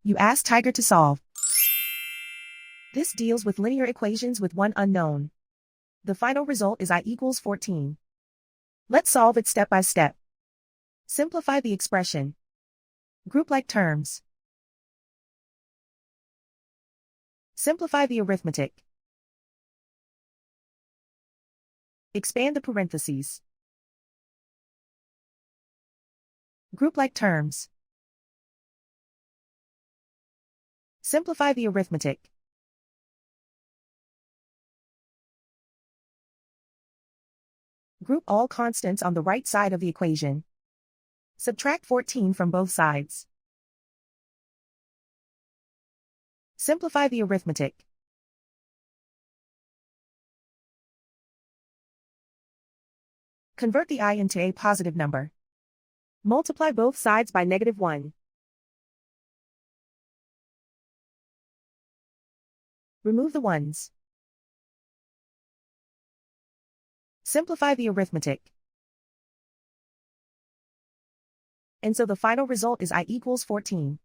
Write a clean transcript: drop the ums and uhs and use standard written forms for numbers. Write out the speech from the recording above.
You ask Tiger to solve. This deals with linear equations with one unknown. The final result is I equals 14. Let's solve it step by step. Simplify the expression. Group like terms. Simplify the arithmetic. Expand the parentheses. Group like terms. Simplify the arithmetic. Group all constants on the right side of the equation. Subtract 14 from both sides. Simplify the arithmetic. Convert the I into a positive number. Multiply both sides by -1. Remove the ones. Simplify the arithmetic. And so the final result is I equals 14.